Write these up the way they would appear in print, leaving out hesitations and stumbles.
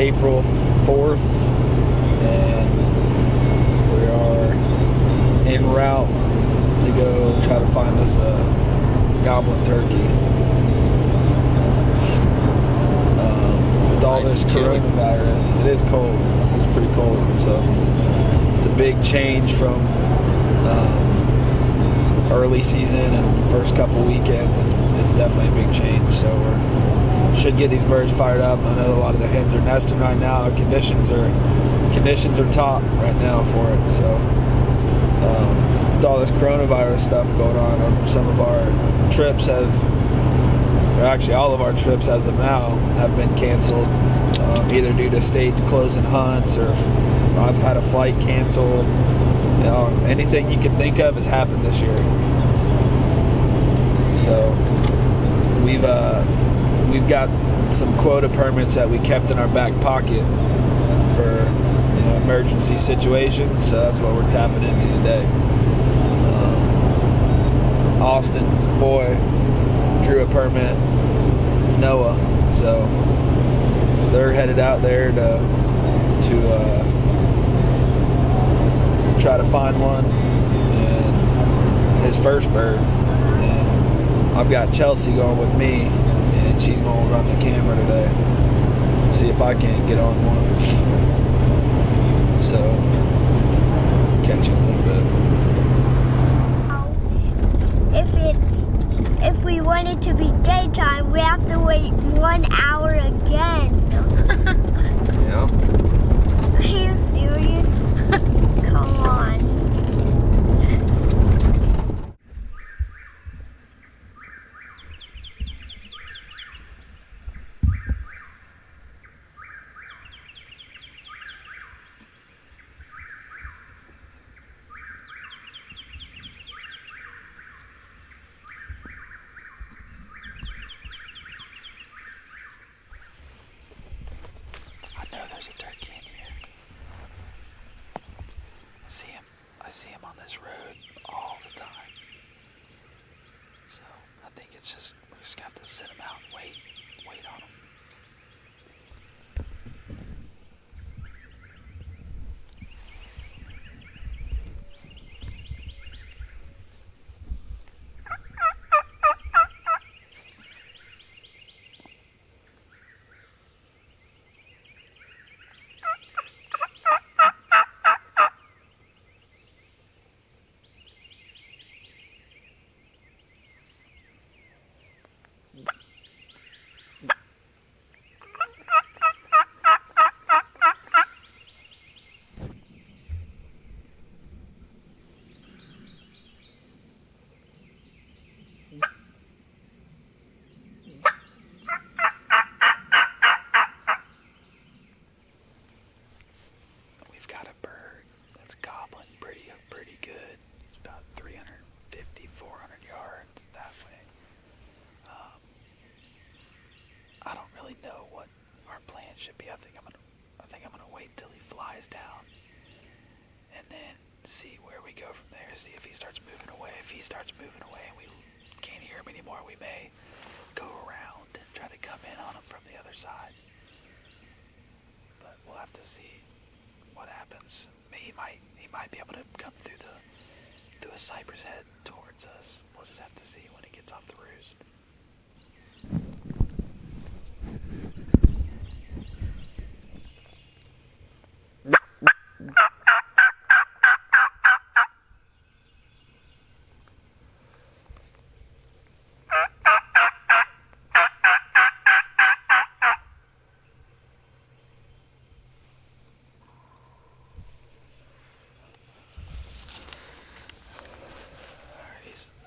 April 4th, and we are en route to go try to find us a goblin turkey. With all this coronavirus, it is cold. It's pretty cold, so it's a big change from early season and first couple weekends. It's definitely a big change, so we should get these birds fired up. I know a lot of the hens are nesting right now. Conditions are top right now for it. So with all this coronavirus stuff going on, some of our trips actually all of our trips as of now have been canceled, either due to states closing hunts, or I've had a flight canceled. Anything you can think of has happened this year. So we've got some quota permits that we kept in our back pocket for emergency situations. So that's what we're tapping into today. Austin's boy drew a permit, Noah. So they're headed out there to try to find one, and his first bird. And I've got Chelsea going with me, and she's going to run the camera today, see if I can't get on one. So catch you a little bit. If we want it to be daytime, we have to wait 1 hour again. Yeah. Are you serious? Come on. I know there's a turkey in here. I see him on this road all the time. So I think we're just gonna have to sit him out and wait on him. We've got a bird that's gobbling pretty good. It's about 350, 400 yards that way. I don't really know what our plan should be. I think I'm gonna wait till he flies down, and then see where we go from there. See if he starts moving away. If he starts moving away and we can't hear him anymore, we may go around and try to come in on him from the other side. But we'll have to see what happens. He might be able to come through a cypress head towards us. We'll just have to see when he gets off the roost.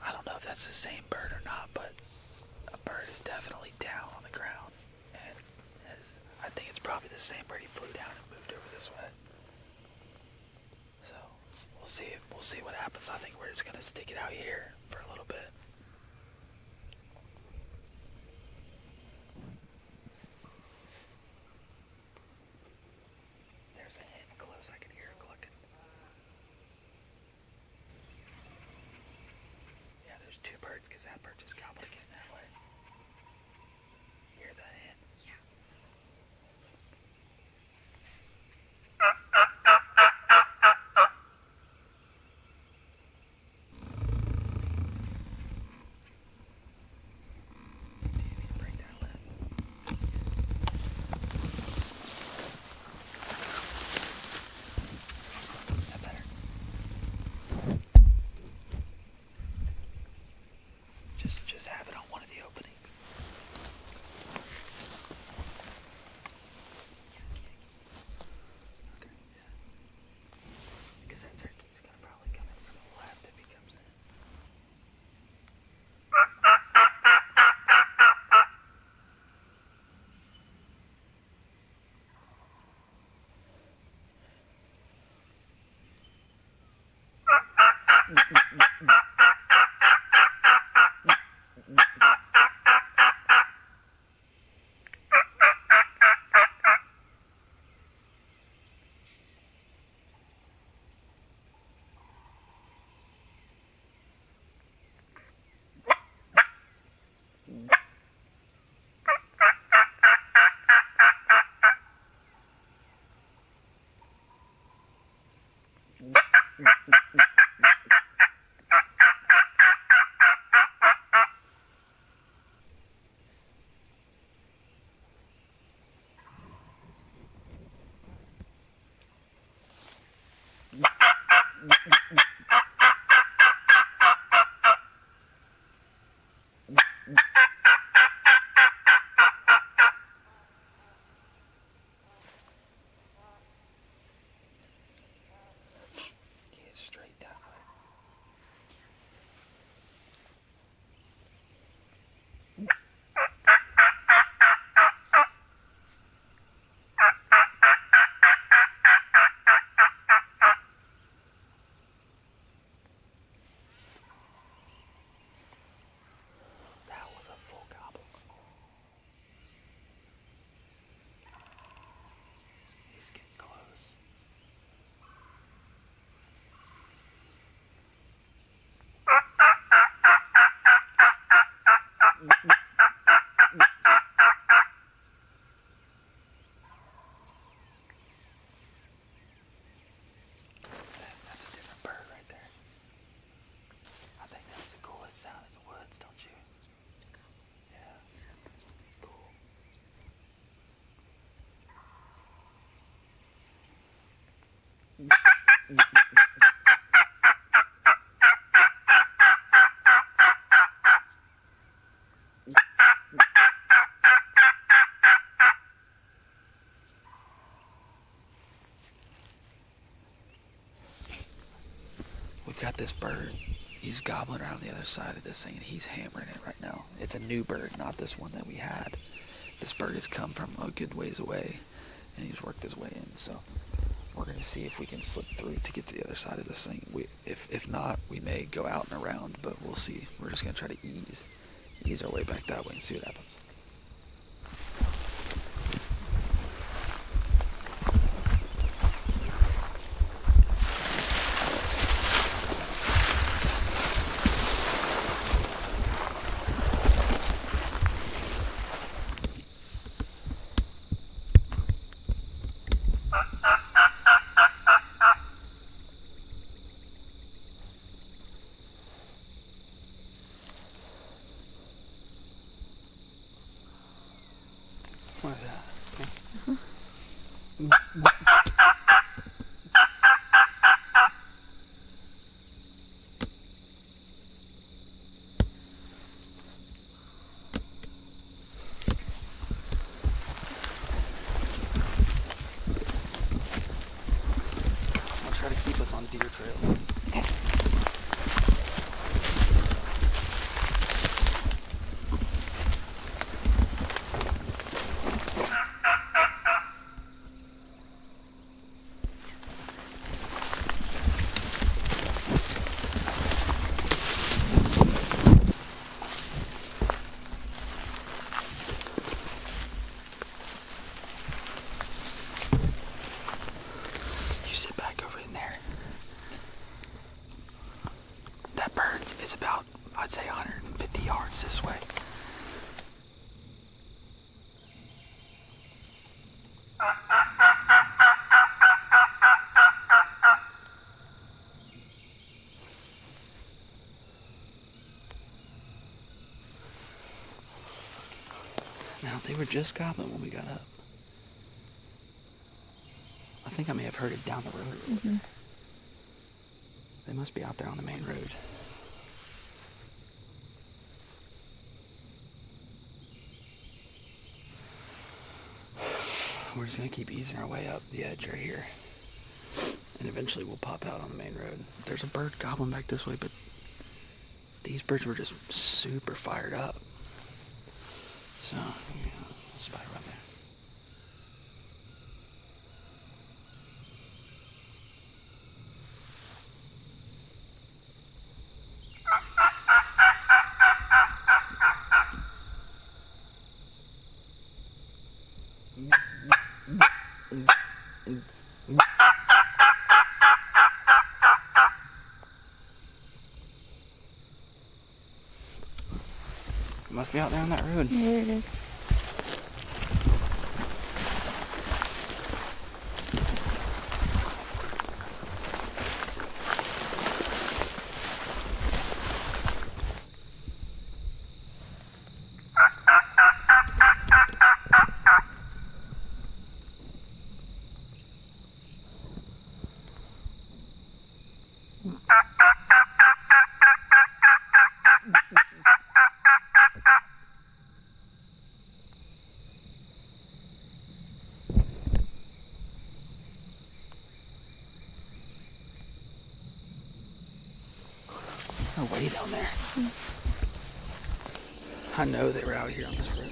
I don't know if that's the same bird or not, but a bird is definitely down on the ground, and I think it's probably the same bird. He flew down and moved over this way. So we'll see what happens. I think we're just gonna stick it out here for a little bit. There's a hen close. I can hear her clucking. Yeah, there's two birds because that bird just gobbled again that way. Hear the hen? Yeah. Straight that way. That was a full gobble. He's getting close. That's a different bird right there. I think that's the coolest sound in the woods, don't you? Yeah, it's cool. We've got this bird. He's gobbling around the other side of this thing, and he's hammering it right now. It's a new bird, not this one that we had. This bird has come from a good ways away, and he's worked his way in. So we're going to see if we can slip through to get to the other side of this thing. If not, we may go out and around, but we'll see. We're just going to try to ease our way back that way and see what happens. What is that? I'll try to keep us on deer trail. You sit back over in there. That bird is about, I'd say, 150 yards this way. Now, they were just gobbling when we got up. I think I may have heard it down the road. Mm-hmm. They must be out there on the main road. We're just going to keep easing our way up the edge right here. And eventually we'll pop out on the main road. There's a bird gobbling back this way, but these birds were just super fired up. So, yeah, spider right there. It must be out there on that road. There it is. They're way down there. I know they were out here on this road.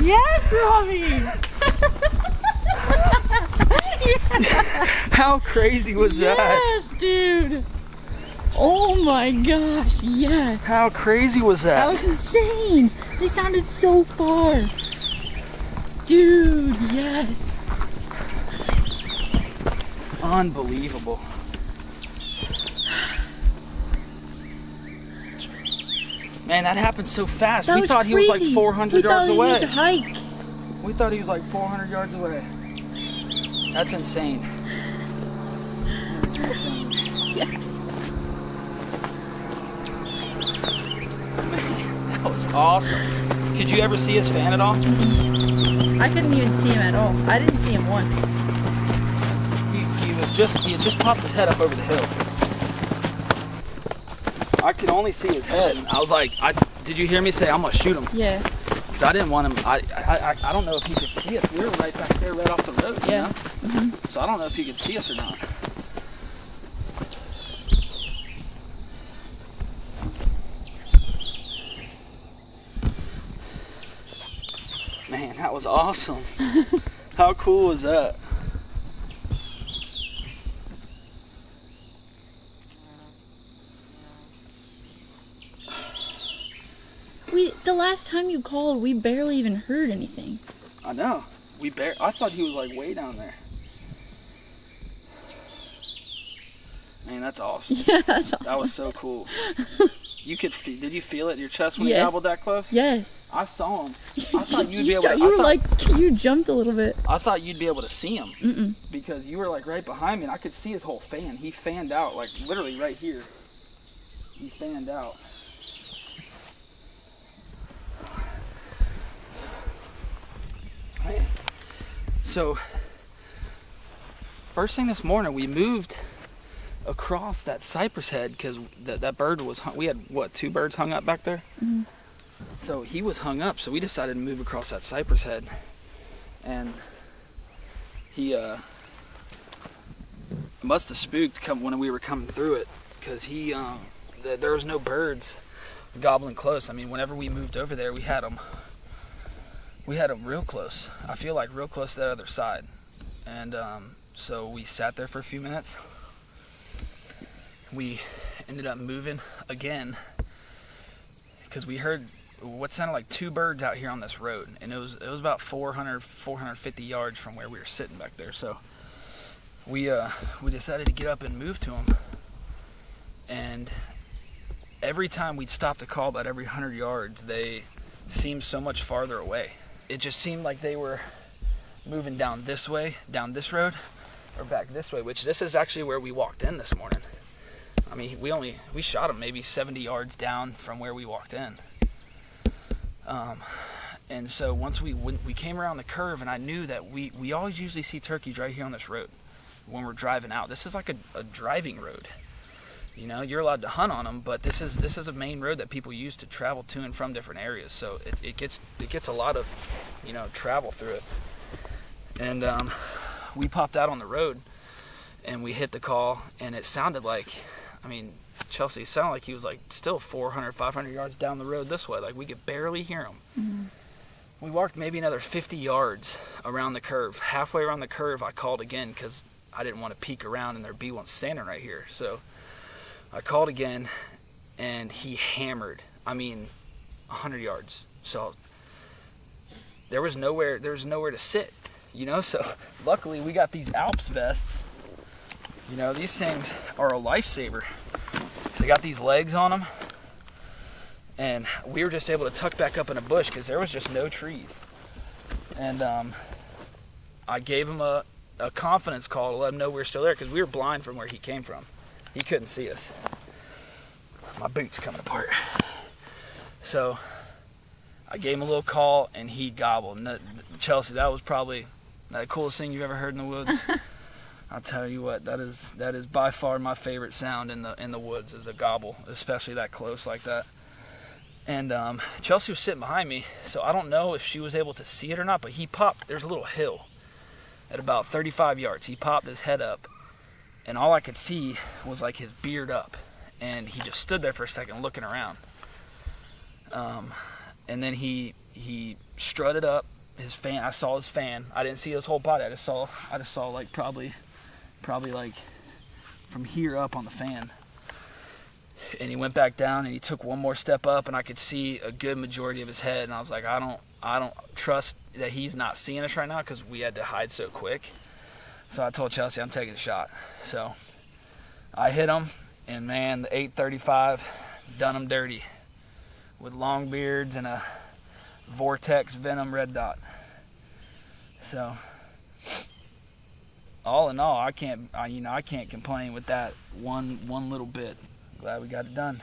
Yes, Robbie! How crazy was that? Yes, dude! Oh my gosh, yes! How crazy was that? That was insane! They sounded so far! Dude, yes! Unbelievable. Man, that happened so fast. That We was thought crazy. he was like 400 yards We away. thought he needed to hike. We thought he was like 400 yards away. That's insane. That's insane. Yes. That was awesome. Could you ever see his fan at all? I couldn't even see him at all. I didn't see him once. He had just popped his head up over the hill. I could only see his head. I was like, did you hear me say I'm gonna shoot him? Yeah. Because I didn't want him. I don't know if he could see us. We were right back there, right off the road. You know? Mm-hmm. So I don't know if he could see us or not. Man, that was awesome. How cool was that? The last time you called, we barely even heard anything. I know. I thought he was like way down there. Man, that's awesome. Yeah, that's awesome. That was so cool. Did you feel it in your chest when Yes. he gobbled that close? Yes. I saw him. I thought you'd be able to. You jumped a little bit. I thought you'd be able to see him. Mm-mm. Because you were like right behind me and I could see his whole fan. He fanned out like literally right here. He fanned out. Man. So first thing this morning we moved across that cypress head because that bird was we had what, 2 birds hung up back there. Mm-hmm. So he was hung up, so we decided to move across that cypress head, and he must have spooked when we were coming through it, because there was no birds gobbling close. I mean, whenever we moved over there, we had them real close. I feel like real close to the other side, and so we sat there for a few minutes. We ended up moving again because we heard what sounded like 2 birds out here on this road, and it was about 450 yards from where we were sitting back there. So we decided to get up and move to them, and every time we'd stop to call, about every 100 yards, they seemed so much farther away. It just seemed like they were moving down this way, down this road, or back this way, which this is actually where we walked in this morning. I mean, we shot them maybe 70 yards down from where we walked in. And so once we came around the curve, and I knew that we always usually see turkeys right here on this road when we're driving out. This is like a driving road. You know, you're allowed to hunt on them, but this is a main road that people use to travel to and from different areas. So it gets a lot of, you know, travel through it. And we popped out on the road, and we hit the call, and it sounded like, I mean, Chelsea, it sounded like he was like still 400, 500 yards down the road this way. Like we could barely hear him. Mm-hmm. We walked maybe another 50 yards around the curve. Halfway around the curve, I called again because I didn't want to peek around and there'd be one standing right here. So I called again, and he hammered. I mean, 100 yards. So there was nowhere to sit, you know. So luckily we got these Alps vests. You know, these things are a lifesaver. So they got these legs on them, and we were just able to tuck back up in a bush because there was just no trees. And I gave him a confidence call to let him know we were still there, because we were blind from where he came from. He couldn't see us. My boot's coming apart. So I gave him a little call, and he gobbled. And Chelsea, that was probably the coolest thing you've ever heard in the woods. I'll tell you what, that is by far my favorite sound in the woods, is a gobble, especially that close like that. And Chelsea was sitting behind me, so I don't know if she was able to see it or not, but he popped. There's a little hill at about 35 yards. He popped his head up, and all I could see was like his beard up, and he just stood there for a second looking around. And then he strutted up his fan. I saw his fan. I didn't see his whole body. I just saw like probably like from here up on the fan. And he went back down, and he took one more step up, and I could see a good majority of his head. And I was like, I don't trust that he's not seeing us right now, because we had to hide so quick. So I told Chelsea, I'm taking a shot. So I hit him, and man, the 835 done him dirty with long beards and a Vortex Venom red dot. So all in all, I can't complain with that one little bit. Glad we got it done.